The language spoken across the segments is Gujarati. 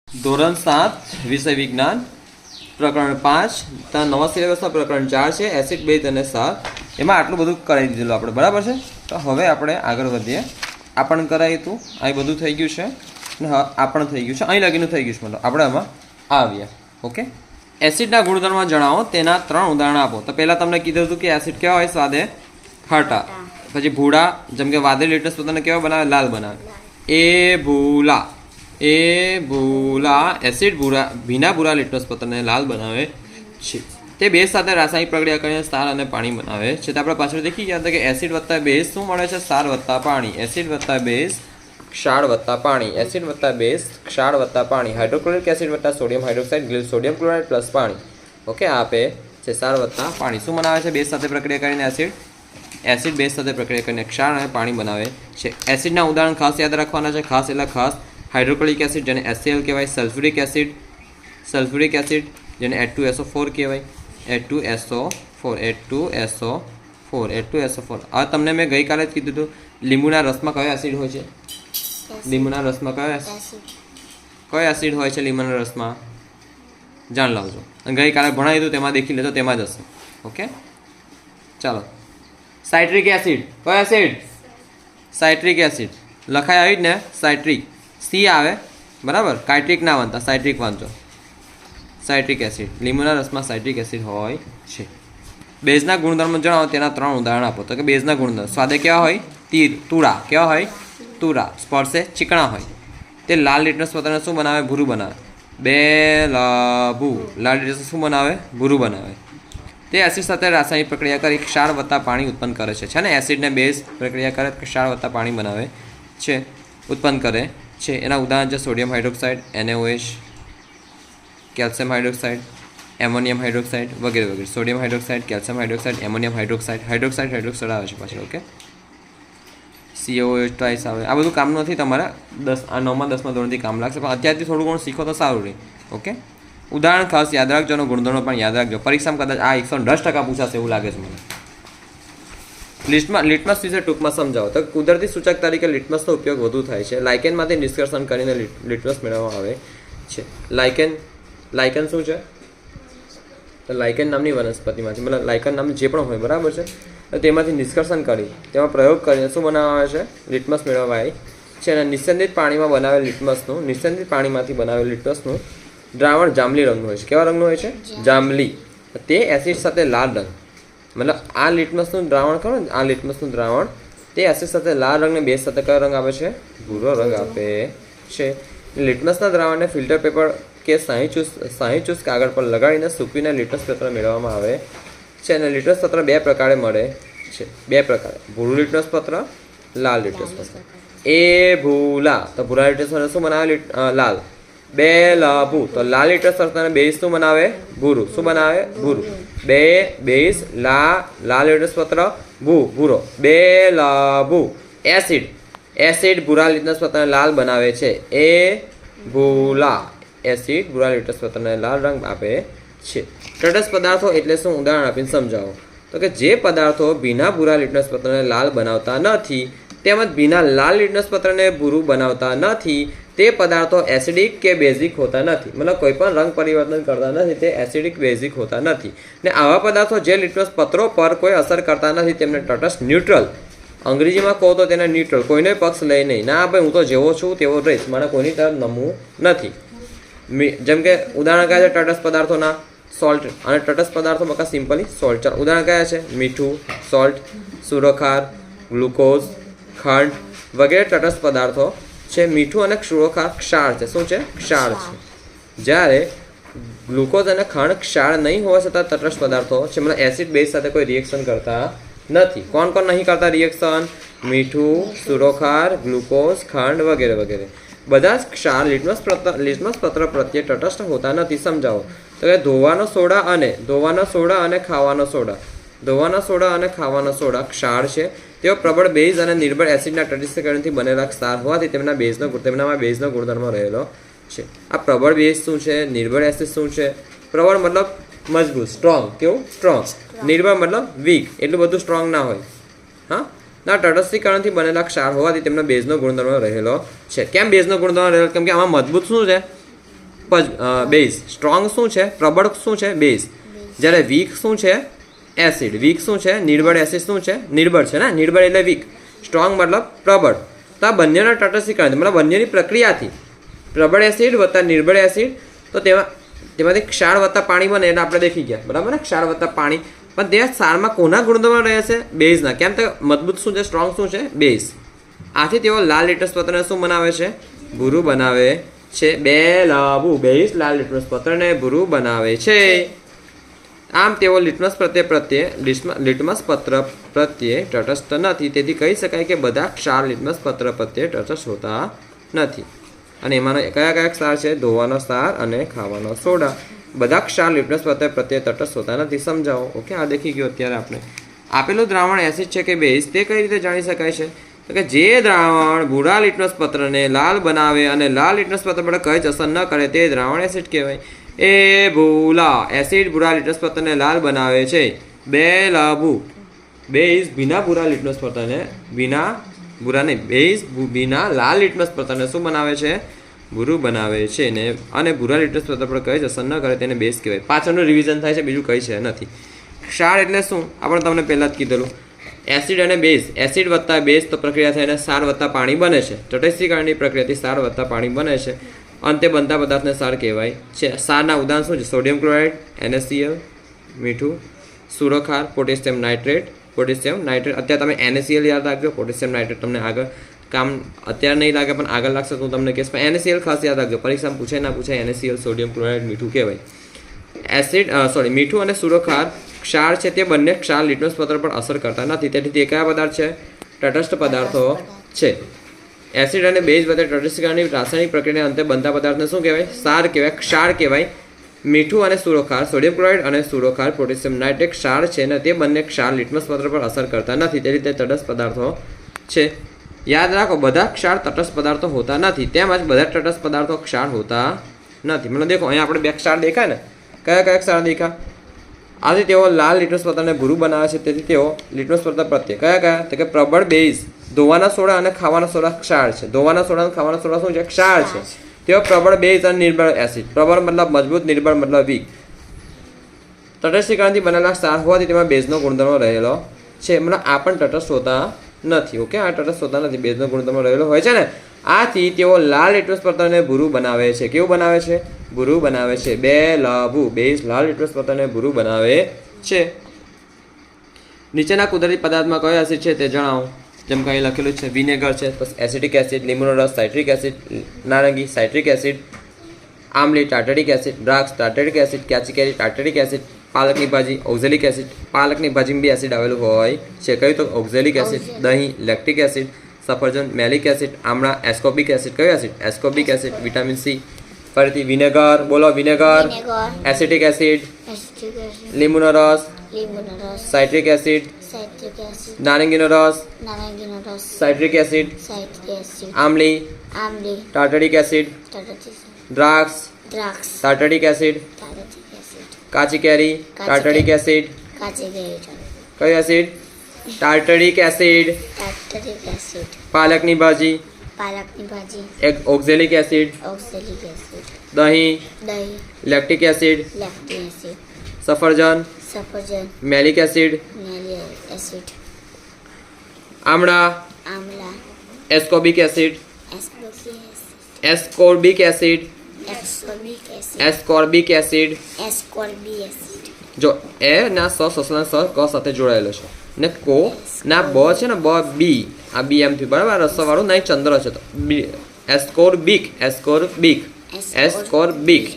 ધોરણ 7 વિષય વિજ્ઞાન પ્રકરણ 5 ત્યાં નવા સિલેબસમાં પ્રકરણ 4 છે એસિડ બેઝ અને ક્ષાર એમાં આટલું બધું કરાવી દીધેલું આપણે બરાબર છે તો હવે આપણે આગળ વધીએ આપણ કરાયું હતું અહીં બધું થઈ ગયું છે અને આપણ થઈ ગયું છે અહીં લગીનું થઈ ગયું છે મતલબ આપણે આમાં આવીએ ઓકે એસિડના ગુણધર્મો જણાવો તેના 3 ઉદાહરણ આપો તો પહેલાં તમને કીધું હતું કે એસિડ કેવા હોય સ્વાદે ખાટા પછી ભૂડા જેમ કે વાદળી લિટમસ પોતાને કેવા બનાવે લાલ બનાવે એ ભૂલા એસિડ ભીના ભૂરા લિટમસ પત્રને લાલ બનાવે છે તે બેઝ સાથે રાસાયણિક પ્રક્રિયા કરીને ક્ષાર અને પાણી બનાવે છે તો આપણે પાછળ દેખી ગયા હતા કે એસિડ વત્તા બેઝ શું મળે છે ક્ષાર વત્તા પાણી એસિડ વત્તા બેઝ ક્ષાર વત્તા પાણી એસિડ વત્તા બેઝ ક્ષાર વત્તા પાણી હાઇડ્રોક્લોરિક એસિડ વત્તા sodium hydroxide sodium chloride plus પાણી ઓકે આપે છે ક્ષાર વત્તા પાણી શું બનાવે છે બેઝ સાથે પ્રક્રિયા કરીને એસિડ બેઝ સાથે પ્રક્રિયા કરીને ક્ષાર અને પાણી બનાવે છે એસિડના ઉદાહરણ ખાસ યાદ રાખવાના છે ખાસ એટલે ખાસ હાઇડ્રોક્લોરિક એસિડ જેને HCl કહેવાય સલ્ફ્યુરિક એસિડ જેને H2SO4 કહેવાય H2SO4 આ તમને મેં ગઈકાલે જ કીધું હતું લીંબુના રસમાં કયો એસિડ હોય છે લીંબુના રસમાં કયો એસિડ હોય છે લીંબુના રસમાં જાણ લાવજો ગઈકાલે ભણાવી હતું તેમાં દેખી લેજો તેમાં જ હશે ઓકે ચાલો સાઇટ્રિક એસિડ કયો એસિડ સાઇટ્રિક એસિડ લખાય આવી જ ને સાઇટ્રિક સી આવે બરાબર કાઇટ્રિક ના વાંચતા સાઇટ્રિક વાંચો સાઇટ્રિક એસિડ લીંબુના રસમાં સાઇટ્રિક એસિડ હોય છે બેઝના ગુણધર્મો જણાવો તેના 3 ઉદાહરણ આપો તો કે બેઝના ગુણધર્મ સ્વાદે કેવા હોય તુરા કેવા હોય તુરા સ્પર્શે ચીકણા હોય તે લાલ લિટમસ પત્રને શું બનાવે ભૂરું બનાવે લાલ લિટમસ શું બનાવે ભૂરું બનાવે તે એસિડ સાથે રાસાયણિક પ્રક્રિયા કરી ક્ષાર વત્તા પાણી ઉત્પન્ન કરે છે ને એસિડને બેઝ પ્રક્રિયા કરે ક્ષાર વત્તા પાણી બનાવે છે ઉત્પન્ન કરે છે એના ઉદાહરણ છે sodium hydroxide NaOH calcium hydroxide ammonium hydroxide વગેરે વગેરે sodium hydroxide calcium hydroxide ammonium hydroxide આવે છે પાછળ ઓકે COOH ટ્વાઇસ આવે આ બધું કામ નથી તમારા 9માં 10માં ધોરણથી કામ લાગશે પણ અત્યારથી થોડું ઘણું શીખો તો સારું રહે ઓકે ઉદાહરણ ખાસ યાદ રાખજો અને ગુણધર્મો પણ યાદ રાખજો પરીક્ષામાં કદાચ આ 110% પૂછાશે એવું લાગે છે મને લિટમસ વિશે ટૂંકમાં સમજાવો તો કુદરતી સૂચક તરીકે લિટમસનો ઉપયોગ વધુ થાય છે લાઇકેનમાંથી નિષ્કર્ષણ કરીને લિટમસ મેળવવામાં આવે છે લાઇકેન શું છે તો લાઇકેન નામની વનસ્પતિમાંથી મતલબ લાઇકેન નામની જે પણ હોય બરાબર છે તો તેમાંથી નિષ્કર્ષણ કરી તેમાં પ્રયોગ કરીને શું બનાવવામાં આવે છે લિટમસ મેળવવામાં આવે છે અને નિસ્યંદિત પાણીમાં બનાવેલ નિસ્યંદિત પાણીમાંથી બનાવેલ લિટમસનું દ્રાવણ જાંબલી રંગનું હોય છે કેવા રંગનું હોય છે જાંબલી તે એસિડ સાથે લાલ રંગ મતલબ આ લિટમસનું દ્રાવણ ખરું આ લિટમસનું દ્રાવણ તે એસિડ સાથે લાલ રંગને બેઝ સાથે કયો રંગ આપે છે ભૂરો રંગ આપે છે લિટમસના દ્રાવણને ફિલ્ટર પેપર કે 60 ચૂસ કાગળ પર લગાડીને સૂકવીને લિટમસ પત્ર મેળવવામાં આવે છે અને લિટમસ પત્ર 2 પ્રકારે મળે છે 2 પ્રકારે ભૂરું લિટમસ પત્ર લાલ લિટમસ પત્ર એ ભૂલા તો ભૂરા લિટમસ પત્ર શું બનાવે લાલ ભૂ તો લાલ લિટમસ પત્રને બેઝ શું બનાવે ભૂરું શું બનાવે ભૂરું બેઝ લાલ લિટમસ પત્ર ભૂરો ભૂ એસિડ ભૂરા લિટમસ પત્રને લાલ બનાવે છે એ ભૂલા એસિડ ભૂરા લિટમસ પત્રને લાલ રંગ આપે છે તટસ્થ પદાર્થો એટલે શું ઉદાહરણ આપીને સમજાવો તો કે જે પદાર્થો ભીના ભૂરા લિટમસ પત્રને લાલ બનાવતા નથી તેમજ ભીના લાલ લિટમસ પત્રને ભૂરું બનાવતા નથી તે પદાર્થો એસિડિક કે બેઝિક હોતા નથી મતલબ કોઈ પણ રંગ પરિવર્તન કરતા નથી તે એસિડિક બેઝિક હોતા નથી ને આવા પદાર્થો જે લિટમસ પત્રો પર કોઈ અસર કરતા નથી તેમને તટસ્થ ન્યુટ્રલ અંગ્રેજીમાં કહો તો તેને ન્યુટ્રલ કોઈનો પક્ષ લઈ નહીં ના ભાઈ હું તો જેવો છું તેવો રહીશ મને કોઈની તરફ નમવું નથી જેમ કે ઉદાહરણ કયા છે તટસ્થ પદાર્થોના સોલ્ટ અને તટસ્થ પદાર્થો બકા સિમ્પલી સોલ્ટ ઉદાહરણ કયા છે મીઠું સોલ્ટ સુરોખાર ગ્લુકોઝ ખાંડ વગેરે તટસ્થ પદાર્થો છે મીઠું અને સુરોખાર ક્ષાર છે શું છે ક્ષાર છે જ્યારે ગ્લુકોઝ અને ખાંડ ક્ષાર નહીં હોવા છતાં તટસ્થ પદાર્થો છે મતલબ એસિડ બેઝ સાથે કોઈ રિએક્શન કરતા નથી કોણ નહીં કરતા રિએક્શન મીઠું સુરોખાર ગ્લુકોઝ ખાંડ વગેરે વગેરે બધા જ ક્ષાર લિટમસ પત્ર પ્રત્યે તટસ્થ હોતા નથી સમજાવો તો કે ધોવાનો સોડા અને ખાવાનો સોડા ક્ષાર છે તેઓ પ્રબળ બેઝ અને નિર્બળ એસિડના તટસ્થીકરણથી બનેલા ક્ષાર હોવાથી તેમનામાં બેઝનો ગુણધર્મ રહેલો છે આ પ્રબળ બેઝ શું છે નિર્બળ એસિડ શું છે પ્રબળ મતલબ મજબૂત સ્ટ્રોંગ કેવું સ્ટ્રોંગ નિર્બળ મતલબ વીક એટલું બધું સ્ટ્રોંગ ના હોય હા ના તટસ્થીકરણથી બનેલા ક્ષાર હોવાથી તેમનો બેઝનો ગુણધર્મ રહેલો છે કેમ બેઝનો ગુણધર્મ રહેલો કેમ કે આમાં મજબૂત શું છે બેઝ. સ્ટ્રોંગ શું છે? પ્રબળ શું છે? બેઝ. જ્યારે વીક શું છે? એસિડ. વીક શું છે? નિર્બળ. એસિડ શું છે? નિર્બળ છે ને. નિર્બળ એટલે વીક, સ્ટ્રોંગ મતલબ પ્રબળ. તો આ બંનેના તટસ્થીકરણ મતલબ બંનેની પ્રક્રિયાથી પ્રબળ એસિડ વત્તા નિર્બળ એસિડ, તો તેમાંથી ક્ષાર વત્તા પાણી બને એટલે આપણે દેખી ગયા, બરાબર ને, ક્ષાર વત્તા પાણી. પણ તે ક્ષારમાં કોના ગુણધર્મ રહે છે? બેઝના. કેમ તો મજબૂત શું છે? સ્ટ્રોંગ શું છે? બેઝ. આથી તેઓ લાલ લિટમસ પત્રને શું બનાવે છે? ભૂરું બનાવે છે. બે લાભુ બેઝ લાલ લિટમસ પત્રને ભૂરું બનાવે છે. આમ તેઓ લિટમસ પત્ર પ્રત્યે તટસ્થ નથી. તેથી કહી શકાય કે બધા ક્ષાર લિટમસ પત્ર પ્રત્યે તટસ્થ હોતા નથી. અને એમાંનો કયા કયા ક્ષાર છે? ધોવાનો ક્ષાર અને ખાવાનો સોડા. બધા ક્ષાર લિટમસ પત્ર પ્રત્યે તટસ્થ હોતા નથી. સમજાવો. ઓકે, આ દેખી ગયો. અત્યારે આપણે આપેલું દ્રાવણ એસિડ છે કે બેઝ તે કઈ રીતે જાણી શકાય છે? તો કે જે દ્રાવણ ભૂરા લિટમસ પત્રને લાલ બનાવે અને લાલ લિટમસ પત્ર પર કઈ જ અસર ન કરે તે દ્રાવણ એસિડ કહેવાય. એ ભૂલા એસિડ ભૂરા લિટમસ પત્રને લાલ બનાવે છે. બે લાભુ બેઝ ભીના ભૂરા લિટમસ પત્રને ભીના લાલ લિટમસ પત્રને શું બનાવે છે? ભૂરું બનાવે છે ને. અને ભૂરા લિટમસ પત્ર પર કઈ જ અસર ન કરે તેને બેઝ કહેવાય. પાછળનું રિવિઝન થાય છે, બીજું કઈ છે નથી. ક્ષાર એટલે શું? આપણે તમને પહેલાં જ કીધેલું. એસિડ અને બેઝ, એસિડ વત્તા બેઝ તો પ્રક્રિયા થઈને ક્ષાર વત્તા પાણી બને છે. તટસ્થીકરણની પ્રક્રિયાથી ક્ષાર વત્તા પાણી બને છે. અંતે બનતા પદાર્થને ક્ષાર કહેવાય છે. ક્ષારના ઉદાહરણ શું છે? સોડિયમ ક્લોરાઇડ, NaCl, મીઠું, સુરખાર, પોટેશિયમ નાઇટ્રેટ. અત્યારે તમે NaCl યાદ રાખજો. પોટેશિયમ નાઇટ્રેટ તમને આગળ કામ અત્યારે નહીં લાગે પણ આગળ લાગશે તો હું તમને કહીશ. પણ NaCl ખાસ યાદ રાખજો. પરીક્ષામાં પૂછાય ના પૂછાય, NaCl સોડિયમ ક્લોરાઇડ મીઠું કહેવાય. મીઠું અને સુરખાર ક્ષાર છે તે બંને ક્ષાર લિટમસ પત્ર પર અસર કરતા નથી. તેથી તે કયા પદાર્થ છે? તટસ્થ પદાર્થો છે. એસિડ અને બેઝ વચ્ચે તટસ્થીકરણની રાસાયણિક પ્રક્રિયાને અંતે બનતા પદાર્થને શું કહેવાય? ક્ષાર કહેવાય. ક્ષાર કહેવાય. મીઠું અને સુરખાર, સોડિયમ ક્લોરાઇડ અને સુરખાર, પોટેશિયમ નાઇટ્રેટ ક્ષાર છે ને તે બંને ક્ષાર લિટમસ પત્ર પર અસર કરતા નથી. તેથી તે તટસ્થ પદાર્થો છે. યાદ રાખો, બધા ક્ષાર તટસ્થ પદાર્થો હોતા નથી. તેમજ બધા તટસ્થ પદાર્થો ક્ષાર હોતા નથી. મને દેખો અહીંયા આપણે બે ક્ષાર દેખાય ને. કયા કયા ક્ષાર દેખા? આથી તેઓ લાલ લિટમસ પત્રને ભૂરું બનાવે છે. તેથી તેઓ લિટમસ પત્ર પ્રત્યે કયા તો કે પ્રબળ બેઝ, ધોવાના સોડા અને ખાવાના સોડા ક્ષાર છે. ધોવાના સોડા અને ખાવાના સોડા શું છે? ક્ષાર છે. તેઓ પ્રબળ બેઝ અને નિર્બળ એસિડ. પ્રબળ મતલબ મજબૂત, નિર્બળ મતલબ વીક. તટસ્થીકરણથી બનેલા ક્ષાર હોવાથી તેમાં બેઝનો ગુણધર્મ રહેલો છે. મતલબ આ પણ તટસ્થ હોતા નથી. ઓકે, આ તટસ્થ હોતા નથી, બેઝનો ગુણધર્મ રહેલો હોય છે ને. આથી તેઓ લાલ લિટમસ પત્રને ભૂરું બનાવે છે. કેવું બનાવે છે? ભૂરું બનાવે છે. બે લાભુ બેઝ લાલ લિટમસ પત્રને ભૂરું બનાવે છે. નીચેના કુદરતી પદાર્થમાં કયો એસિડ છે તે જણાવો. જેમ કે અહીં લખેલું છે વિનેગર છે, પછી એસિટિક એસિડ, લીંબુનો રસ, સાઇટ્રિક એસિડ, નારંગી સાઇટ્રિક એસિડ, આમલી ટાર્ટરિક એસિડ, દ્રાક્ષ ટાર્ટરિક એસિડ, કાચી કેરી ટાર્ટરિક એસિડ, પાલકની ભાજી ઓક્ઝેલિક એસિડ. પાલકની ભાજીમાં બી એસિડ આવેલું હોય છે. કયું તો ઓક્ઝેલિક એસિડ. દહીં લેક્ટિક એસિડ, સફરજન મેલિક એસિડ, આમળા એસ્કોર્બિક એસિડ. કયું acid? Ascorbic acid. Vitamin C. ફરીથી વિનેગર, બોલો વિનેગર, એસિટિક એસિડ, લીંબુનો રસ, સાઇટ્રિક એસિડ, નારંગીનો રસ, સાઇટ્રિક એસિડ, આમલી ટાર્ટરિક એસિડ, દ્રાક્ષ ટાર્ટરિક એસિડ, કાચી કેરી ટાર્ટરિક એસિડ. કયું એસિડ? Tartaric acid. પાલકની ભાજી એક ઓક્ઝેલિક એસિડ. દહીં લેક્ટિક એસિડ. સફરજન મેલિક એસિડ. આમળા એસ્કોર્બિક એસિડ. જો એ ના સસના સ ક સાથે જોડાયેલો છે ને કો ના બ છે ને બ બી આ બી એમ થયું બરાબર. રસવાળું નહીં ચંદ્ર છે તો એસ્કોર્બિક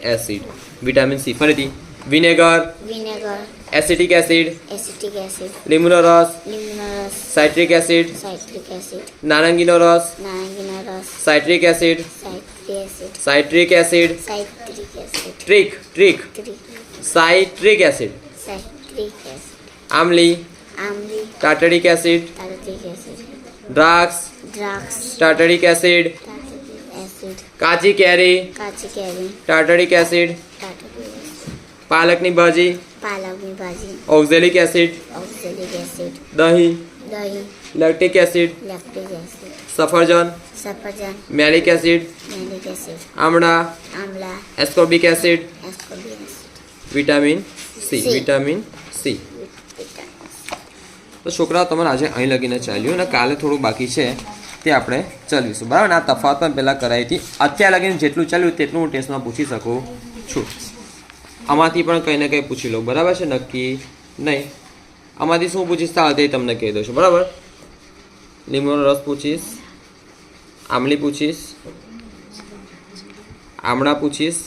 એસિડ. Vitamin C. ફરીથી વિનેગર એસિટિક એસિડ, લીંબુનો રસ, સાઇટ્રિક એસિડ, નારંગીનો રસ, citric acid, citric acid, citric acid, આમલી ટાર્ટરિક એસિડ, દ્રાક્ષ ટાર્ટરિક એસિડ, કાચી કેરી ટાર્ટરિક એસિડ, પાલકની ભાજી ઓક્ઝેલિક એસિડ, દહીં લેક્ટિક એસિડ, સફરજન મેલિક એસિડ, આમળા ascorbic acid, ascorbic vitamin C, C. Vitamin C. તો છોકરાઓ તમારે આજે અહીં લગીને ચાલ્યું અને કાલે થોડું બાકી છે તે આપણે ચલાવીશું, બરાબર ને? આ તફાવત પણ પહેલાં કરાવી હતી. અત્યારે લગીને જેટલું ચાલ્યું તેટલું હું ટેસ્ટમાં પૂછી શકું છું. આમાંથી પણ કંઈ ને કંઈ પૂછી લઉં, બરાબર છે? નક્કી નહીં. આમાંથી શું પૂછીશ તાળ તે તમને કહી દઉં છું, બરાબર? લીંબુનો રસ પૂછીશ, આમલી પૂછીશ, આમળા પૂછીશ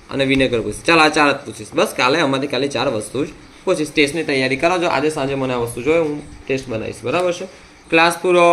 અને વિનેગર પૂછીશ. ચાલ આ 4 જ પૂછીશ બસ. કાલે આમાંથી ખાલી 4 વસ્તુ જ પૂછીશ. ટેસ્ટની તૈયારી કરાવજો. આજે સાંજે મને આ વસ્તુ જોઈએ, હું ટેસ્ટ બનાવીશ, બરાબર છે? ક્લાસ પૂરો.